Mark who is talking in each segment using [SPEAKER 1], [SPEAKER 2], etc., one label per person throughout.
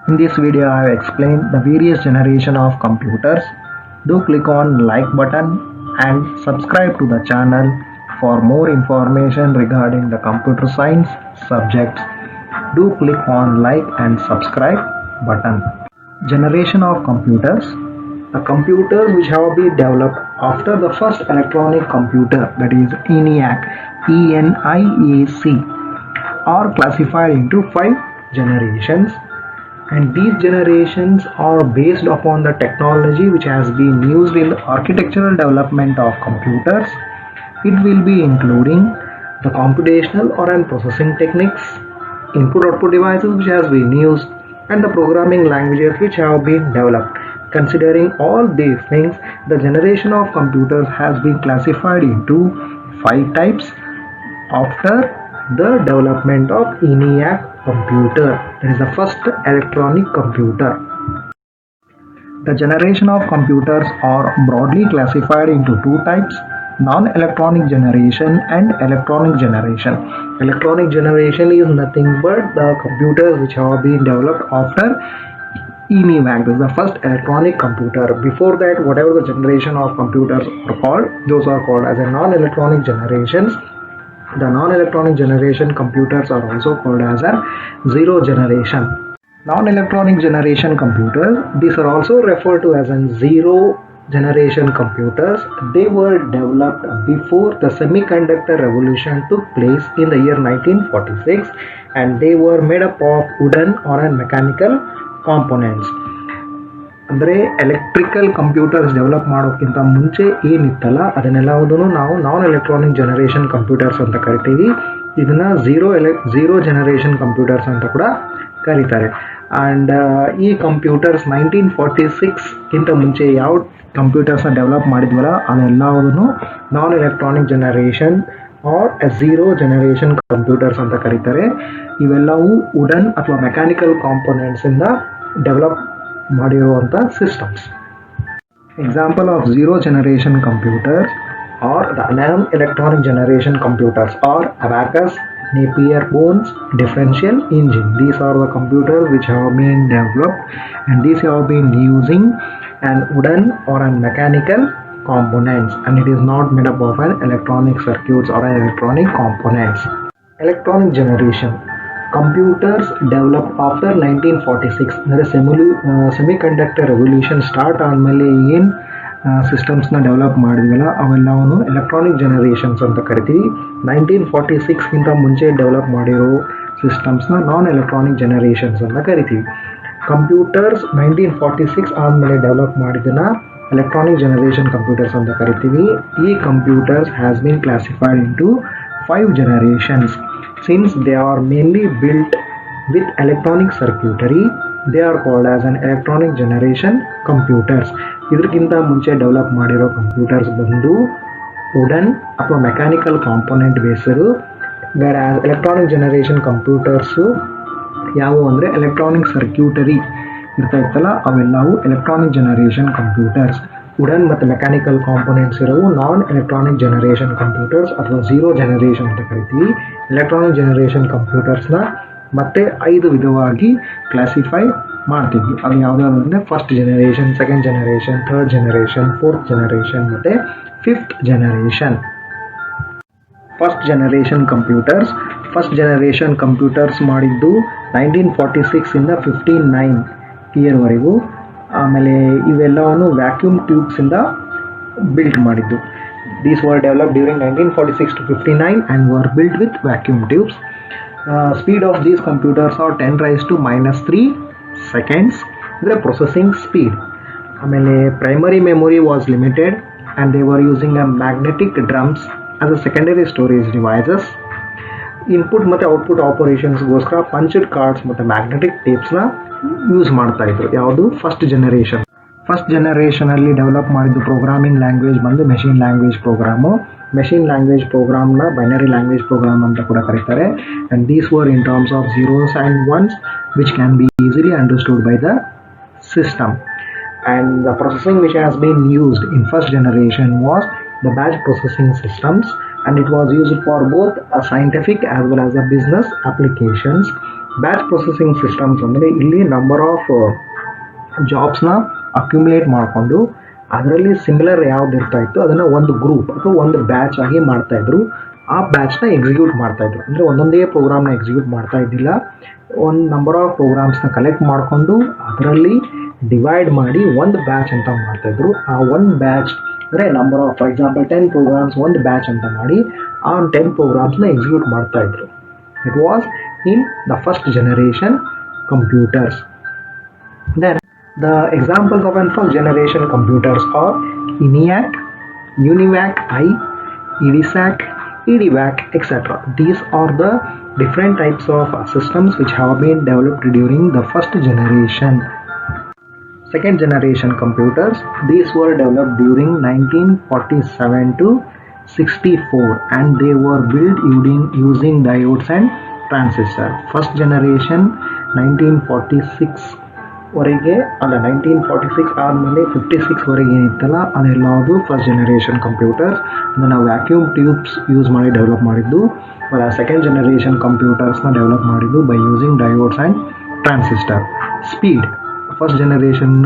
[SPEAKER 1] In this video I have explained the various generation of computers. Do click on like button and subscribe to the channel for more information regarding the computer science subjects. Do click on like and subscribe button. Generation of computers. The computers which have been developed after the first electronic computer, that is ENIAC, ENIAC, are classified into 5 generations, and these generations are based upon the technology which has been used in the architectural development of computers. It will be including the computational or and processing techniques, input-output devices which has been used, and the programming languages which have been developed. Considering all these things, the generation of computers has been classified into 5 types after the development of ENIAC computer. That is the first electronic computer. The generation of computers are broadly classified into 2 types: non-electronic generation and electronic generation. Electronic generation is nothing but the computers which have been developed after ENIAC. This is the first electronic computer. Before that, whatever the generation of computers are called, those are called as a non-electronic generations. The non-electronic generation computers are also called as a zero generation. Non-electronic generation computers, these are also referred to as a zero generation computers. They were developed before the semiconductor revolution took place in the year 1946, and they were made up of wooden or mechanical components. ಅಂದರೆ electrical computers develop ಮಾಡೋಕ್ಕಿಂತ ಮುಂಚೆ ಏನಿತ್ತಲ್ಲ ಅದನ್ನೆಲ್ಲವುದನ್ನು ನಾವು ನಾನ್ electronic generation computers ಅಂತ ಕರಿತೀವಿ. ಇದನ್ನು zero generation computers ಅಂತ ಕೂಡ ಕರೀತಾರೆ. ಆ್ಯಂಡ್ ಈ ಕಂಪ್ಯೂಟರ್ಸ್ 1946ಗಿಂತ ಮುಂಚೆ ಯಾವ ಕಂಪ್ಯೂಟರ್ಸ್ನ ಡೆವಲಪ್ ಮಾಡಿದ್ವಲ್ಲ ಅದೆಲ್ಲವುದನ್ನು non electronic generation or zero generation computers ಅಂತ ಕರೀತಾರೆ. ಇವೆಲ್ಲವೂ ವುಡನ್ ಅಥವಾ ಮೆಕ್ಯಾನಿಕಲ್ ಕಾಂಪೊನೆಂಟ್ಸಿಂದ ಡೆವಲಪ್ ಮಾಡಿರುವಂಥ systems. Example of zero generation computers are the non-electronic generation computers are Abacus, Napier-Bones, differential engine. These are the computers which have been developed, and these have been using an wooden or an mechanical components, and it is not made up of an electronic circuits or an electronic components. Electronic generation. Computers developed after 1946. ಅಂದರೆ semiconductor revolution start ಆದಮೇಲೆ ಏನು ಸಿಸ್ಟಮ್ಸ್ನ develop ಮಾಡಿದ್ವಲ್ಲ ಅವೆಲ್ಲವೂ electronic generations ಅಂತ ಕರಿತೀವಿ. 1946ಗಿಂತ ಮುಂಚೆ develop ಮಾಡಿರೋ ಸಿಸ್ಟಮ್ಸ್ನ ನಾನ್ electronic generations ಅಂತ ಕರಿತೀವಿ. ಕಂಪ್ಯೂಟರ್ಸ್ 1946 ಆದಮೇಲೆ ಡೆವಲಪ್ ಮಾಡಿದ್ದನ್ನು ಎಲೆಕ್ಟ್ರಾನಿಕ್ ಜನರೇಷನ್ ಕಂಪ್ಯೂಟರ್ಸ್ ಅಂತ ಕರಿತೀವಿ. ಈ computers has been classified into 5 generations. Since they are mainly built with electronic circuitry, they are called as an electronic generation computers. ಇದಕ್ಕಿಂತ ಮುಂಚೆ ಡೆವಲಪ್ ಮಾಡಿರೋ ಕಂಪ್ಯೂಟರ್ಸ್ ಬಂದು ವುಡನ್ ಅಥವಾ mechanical component based. Electronic generation computers ಯಾವುವು ಅಂದರೆ electronic ಸರ್ಕ್ಯೂಟರಿ ಇರ್ತಾ ಇತ್ತಲ್ಲ ಅವೆಲ್ಲವೂ ಎಲೆಕ್ಟ್ರಾನಿಕ್ ಜನರೇಷನ್ ಕಂಪ್ಯೂಟರ್ಸ್. ವುಡನ್ ಮತ್ತು ಮೆಕ್ಯಾನಿಕಲ್ ಕಾಂಪೊನೆಂಟ್ಸ್ ಇರೋವು ನಾನ್ ಎಲೆಕ್ಟ್ರಾನಿಕ್ ಜನರೇಷನ್ ಕಂಪ್ಯೂಟರ್ಸ್ ಅಥವಾ ಝೀರೋ ಜನರೇಷನ್ ಅಂತ ಕರಿತೀವಿ. ಎಲೆಕ್ಟ್ರಾನಿಕ್ ಜನರೇಷನ್ ಕಂಪ್ಯೂಟರ್ಸ್ನ ಮತ್ತೆ 5 ವಿಧವಾಗಿ ಕ್ಲಾಸಿಫೈ ಮಾಡ್ತೀವಿ. ಅದು ಯಾವುದಾದ್ರು ಅಂದರೆ first generation, second generation, third generation, fourth generation ಮತ್ತು fifth generation. First generation computers ಮಾಡಿದ್ದು 1946ಇಂದ 59 ಇಯರ್ವರೆಗೂ. ಆಮೇಲೆ ಇವೆಲ್ಲವನ್ನು ವ್ಯಾಕ್ಯೂಮ್ ಟ್ಯೂಬ್ಸಿಂದ ಬಿಲ್ಟ್ ಮಾಡಿದ್ದು. These were develop during 1946 to 59 and were built with vacuum tubes. Speed of these computers are 10⁻³ seconds. ಅಂದರೆ processing speed. ಆಮೇಲೆ primary memory was limited and they were using a magnetic drums as a secondary storage devices. Input ಮತ್ತು output ಆಪರೇಷನ್ಸ್ಗೋಸ್ಕರ punched cards ಮತ್ತು magnetic ಟೇಪ್ಸ್ನ use ಮಾಡ್ತಾಯಿದ್ರು. ಯಾವುದು first ಜನರೇಷನಲ್ಲಿ develop ಮಾಡಿದ್ದು ಪ್ರೋಗ್ರಾಮಿಂಗ್ ಲ್ಯಾಂಗ್ವೇಜ್ ಬಂದು machine language program. Machine language ಪ್ರೋಗ್ರಾಮ್ನ ಬೈನರಿ ಲ್ಯಾಂಗ್ವೇಜ್ ಪ್ರೋಗ್ರಾಮ್ ಅಂತ ಕೂಡ ಕರೀತಾರೆ. And these were in terms of zeros and ones which can be easily understood by the system. And the processing which has been used in first generation was the batch processing systems, and it was used for both scientific as well as the business applications. Batch processing systems ಅಂದರೆ ಇಲ್ಲಿ number of ಜಾಬ್ಸ್ನ accumulate ಮಾಡಿಕೊಂಡು ಅದರಲ್ಲಿ similar ಯಾವ್ದು ಇರ್ತಾ ಇತ್ತು ಅದನ್ನು ಒಂದು group ಅಥವಾ ಒಂದು ಬ್ಯಾಚ್ ಆಗಿ ಮಾಡ್ತಾಯಿದ್ರು. ಆ ಬ್ಯಾಚ್ನ ಎಕ್ಸಿಕ್ಯೂಟ್ ಮಾಡ್ತಾಯಿದ್ರು. ಅಂದರೆ ಒಂದೊಂದೇ ಪ್ರೋಗ್ರಾಮ್ನ ಎಕ್ಸಿಕ್ಯೂಟ್ ಮಾಡ್ತಾ ಇದ್ದಿಲ್ಲ, ಒಂದು ನಂಬರ್ ಆಫ್ ಪ್ರೋಗ್ರಾಮ್ಸ್ನ ಕಲೆಕ್ಟ್ ಮಾಡಿಕೊಂಡು ಅದರಲ್ಲಿ ಡಿವೈಡ್ ಮಾಡಿ ಒಂದು ಬ್ಯಾಚ್ ಅಂತ ಮಾಡ್ತಾಯಿದ್ರು. ಆ ಒಂದು ಬ್ಯಾಚ್ ಅಂದರೆ number of, for example 10 programs ಒಂದು ಬ್ಯಾಚ್ ಅಂತ ಮಾಡಿ ಆ 10 ಪ್ರೋಗ್ರಾಮ್ಸ್ನ ಎಕ್ಸಿಕ್ಯೂಟ್ ಮಾಡ್ತಾಯಿದ್ರು. It was in the first generation computers. Then the examples of an first generation computers are ENIAC, UNIVAC I, EDSAC, EDVAC, etc. These are the different types of systems which have been developed during the first generation. Second generation computers, these were developed during 1947 to 64 and they were built using diodes and transistor. First generation 1946 ವರೆಗೆ ಅಲ್ಲ, 1946 ಆದಮೇಲೆ 56 ವರೆಗೆ ಏನಿತ್ತಲ್ಲ ಅದೆಲ್ಲದು first generation computers. ಅದನ್ನು vacuum tubes use ಮಾಡಿ develop ಮಾಡಿದ್ದು. Second generation ಕಂಪ್ಯೂಟರ್ಸ್ನ develop ಮಾಡಿದ್ದು by using diodes and transistor. Speed, first generation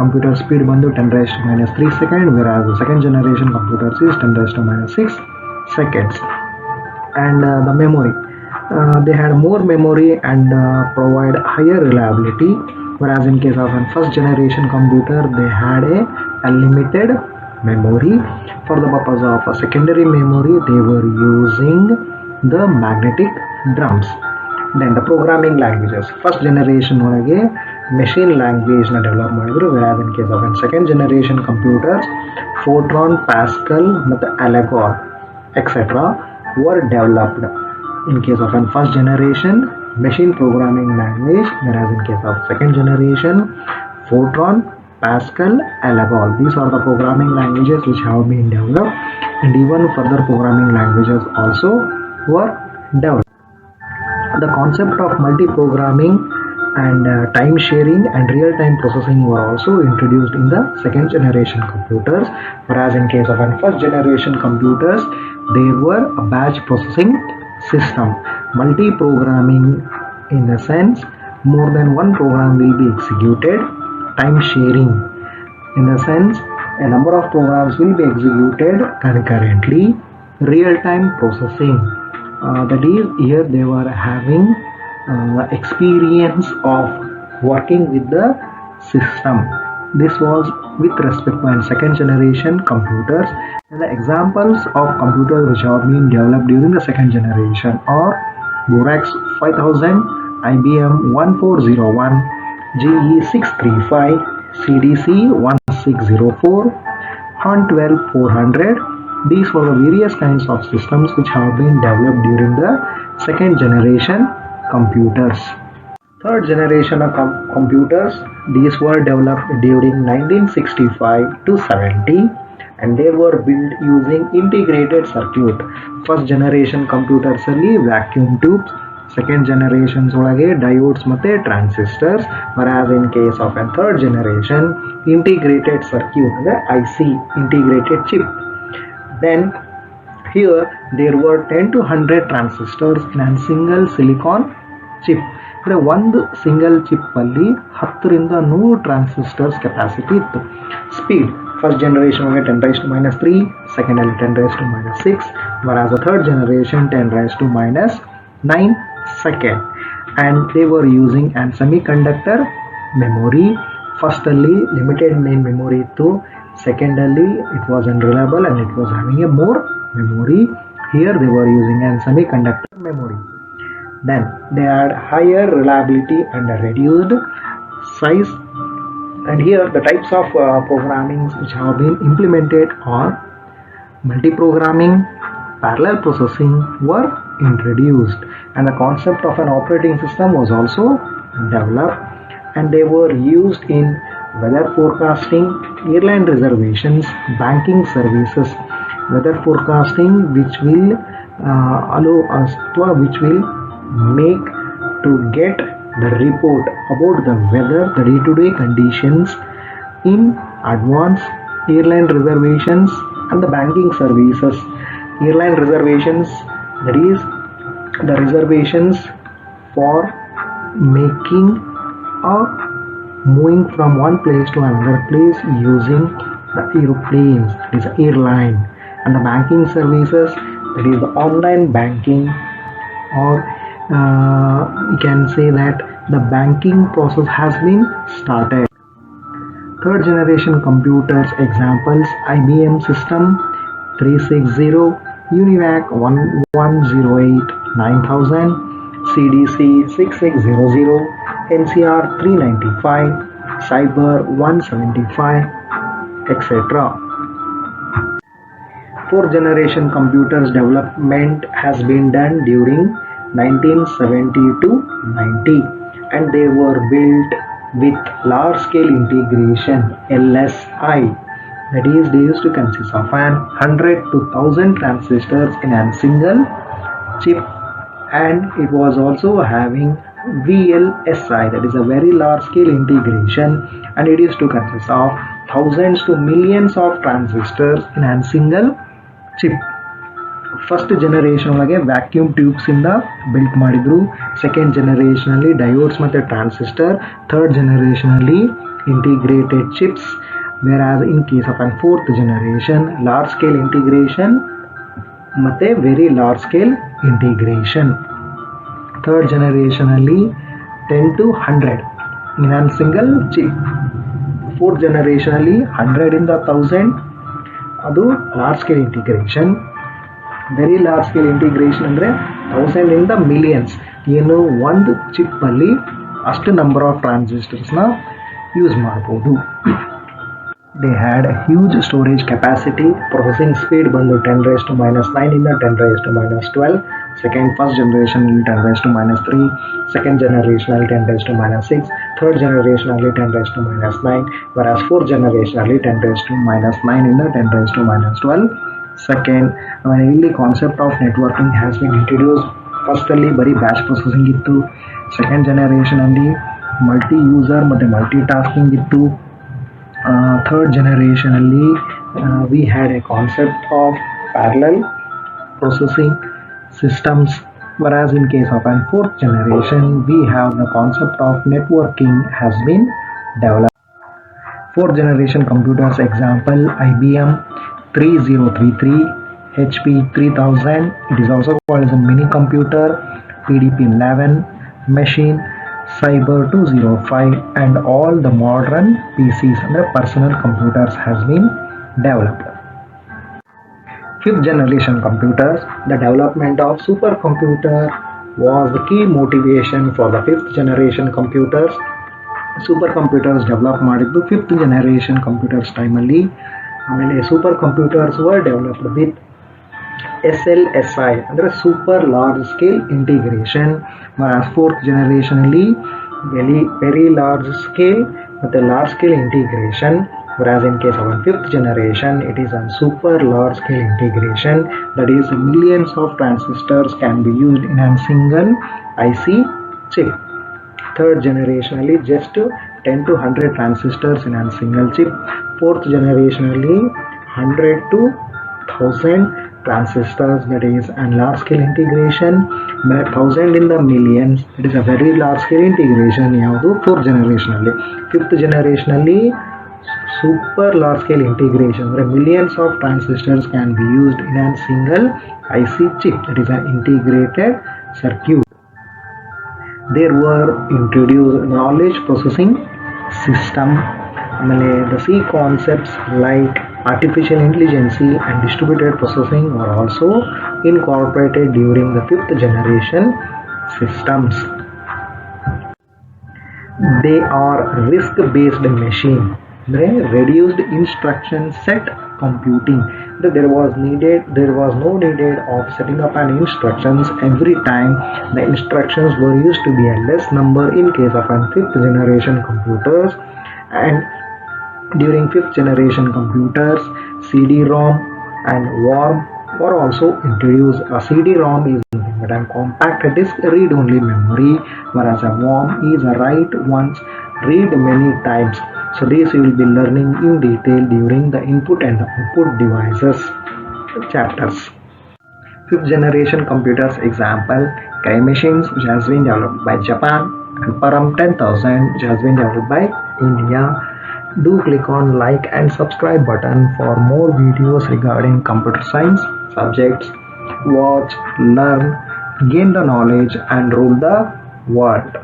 [SPEAKER 1] computer speed ಬಂದು 10⁻³ second, whereas second generation computers is 10⁻⁶ seconds. And the memory, they had more memory and provide higher reliability, whereas in case of a first generation computer they had a limited memory. For the purpose of a secondary memory they were using the magnetic drums. Then the programming languages, first generation ಒಳಗೆ machine language ನ develop ಮಾಡಿದ್ರು, whereas in case of a second generation computers Fortran, Pascal ಮತ್ತು Allegor etc. were developed. In case of an first generation machine programming language, whereas in case of second generation Fortran, Pascal, Allegor, these are the programming languages which have been developed, and even further programming languages also were developed. The concept of multi-programming and time sharing and real-time processing were also introduced in the second generation computers, whereas in case of an first generation computers they were a batch processing system. Multi-programming in the sense more than one program will be executed. Time sharing in the sense a number of programs will be executed concurrently. Real-time processing, that is here they were having experience of working with the system. This was with respect to second generation computers. And the examples of computers which have been developed during the second generation are Borax 5000, IBM 1401, GE 635, CDC 1604, HAN12 400. These were the various kinds of systems which have been developed during the second generation computers. Third generation of computers, these were developed during 1965 to 70 and they were built using integrated circuit. First generation computers ಅಲ್ಲಿ vacuum tubes, second generations ಒಳಗೆ diodes ಮತ್ತೆ transistors, whereas in case of a third generation integrated circuit ಅಂದ್ರೆ IC, integrated chip. Then here there were 10 to 100 transistors in a single silicon chip. ಅಂದರೆ ಒಂದು single chip ಅಲ್ಲಿ 10ರಿಂದ 100 transistors capacity ಇತ್ತು. Speed, first generation ಒಳಗೆ 10⁻³ second ಅಲ್ಲಿ 10⁻⁶, whereas the third generation 10⁻⁹ second. And they were using an semiconductor memory. First ಅಲ್ಲಿ limited main memory ಇತ್ತು, second ಅಲ್ಲಿ it was unreliable and it was having a more memory. Here they were using an semiconductor memory. Then they had higher reliability and a reduced size. And here the types of programming which have been implemented are multi-programming, parallel processing were introduced, and the concept of an operating system was also developed, and they were used in weather forecasting, airline reservations, banking services. Weather forecasting which will allow us to make to get the report about the weather, the day-to-day conditions in advance. Airline reservations and the banking services. Airline reservations, that is the reservations for making or moving from one place to another place using the aeroplanes, that is airline, and the banking services, that is the online banking, or you can say that the banking process has been started. Third generation computers examples: IBM System 360, UNIVAC 1108 9000, CDC 6600, NCR 395, Cyber 175, etc. Fourth generation computers development has been done during 1970 to 90, and they were built with large scale integration LSI, that is they used to consist of an 100 to 1000 transistors in a single chip, and it was also having VLSI, that is a very large scale integration, and it is to consist of thousands to millions of transistors in a single chip. First generation ಒಳಗೆ vacuum tubes ಇಂದ built ಮಾಡಿದ್ರು. Second generation ಅಲ್ಲಿ diodes ಮತ್ತೆ transistor. Third generation ಅಲ್ಲಿ integrated chips. whereas in case of an fourth generation large scale integration ಮತ್ತೆ very large scale integration. Third generation ಅಲ್ಲಿ 10 to 100 in on single chip. Fourth generation ಅಲ್ಲಿ 100 ಇಂದ 1000 ಅದು large scale integration. Very large scale integration ಅಂದರೆ 1000 ಇಂದ millions, ಏನು ಒಂದು chip ಅಲ್ಲಿ ಅಷ್ಟು ನಂಬರ್ ಆಫ್ ಟ್ರಾನ್ಸಿಸ್ಟರ್ಸ್ನ ಯೂಸ್ ಮಾಡ್ಬೋದು. They had huge storage capacity. Processing speed ಬಂದು 10⁻⁹ ಇಂದ 10⁻12. ಫಸ್ಟ್ ಜನರೇಷನ್ ಅಲ್ಲಿ 10⁻⁻3, ಸೆಕೆಂಡ್ ಜನರೇಷನ್ ಅಲ್ಲಿ 10⁻⁶, ಥರ್ಡ್ ಜನರೇಷನ್ ಅಲ್ಲಿ 10⁻⁹, whereas ಫೋರ್ತ್ ಜನರೇಷನ್ ಅಲ್ಲಿ 10⁻⁹ ಇಂದ 10⁻12. ಸೆಕೆಂಡ್, ಇಲ್ಲಿ concept of networking has been introduce. ಫಸ್ಟಲ್ಲಿ ಬರೀ ಬ್ಯಾಚ್ ಪ್ರೊಸೆಸಿಂಗ್ ಇತ್ತು. ಸೆಕೆಂಡ್ ಜನರೇಷನಲ್ಲಿ ಮಲ್ಟಿ ಯೂಸರ್ ಮತ್ತು ಮಲ್ಟಿ ಟಾಸ್ಕಿಂಗ್ ಇತ್ತು. ಥರ್ಡ್ ಜನರೇಷನಲ್ಲಿ we had a concept of parallel processing systems, whereas in case of an fourth generation we have the concept of networking has been developed. Fourth generation computers example: IBM 3033, HP 3000, it is also called as a mini computer, PDP 11 machine, Cyber 205, and all the modern PCs and the personal computers has been developed. Fifth generation computers, the development of supercomputer was the key motivation for the fifth generation computers. Supercomputers develop ಮಾಡಿದ್ದು fifth generation computers ಟೈಮಲ್ಲಿ. ಆಮೇಲೆ super computers were developed with SLSI ಅಂದರೆ super large scale integration. Fourth ಜನರೇಷನಲ್ಲಿ very large scale ಮತ್ತು large scale integration. Whereas in case of a fifth generation, it is a super large scale integration, that is millions of transistors can be used in a single IC chip. Third generation just 10 to 100 transistors in a single chip. Fourth generation 100 to 1000 transistors, that is a large scale integration. 1000 in the millions, it is a very large scale integration. ಯಾವುದು fourth generation. Fifth generation super large scale integration where millions of transistors can be used in a single IC chip, that is an integrated circuit. There were introduced knowledge processing system. The C concepts like artificial intelligence and distributed processing were also incorporated during the fifth generation systems. They are RISC based machine, reduced instruction set computing. There was no needed of setting up an instructions every time. The instructions were used to be a less number in case of an fifth generation computers. And during fifth generation computers, CD-ROM and WORM were also introduced. A CD-ROM is nothing but a compact disk read-only memory, whereas a WORM is a write once, read many times. So this you will be learning in detail during the input and output devices chapters. Fifth generation computers example: Kai machines, which has been developed by Japan, and Param 10,000, which has been developed by India. Do click on like and subscribe button for more videos regarding computer science subjects. Watch, learn, gain the knowledge and rule the world.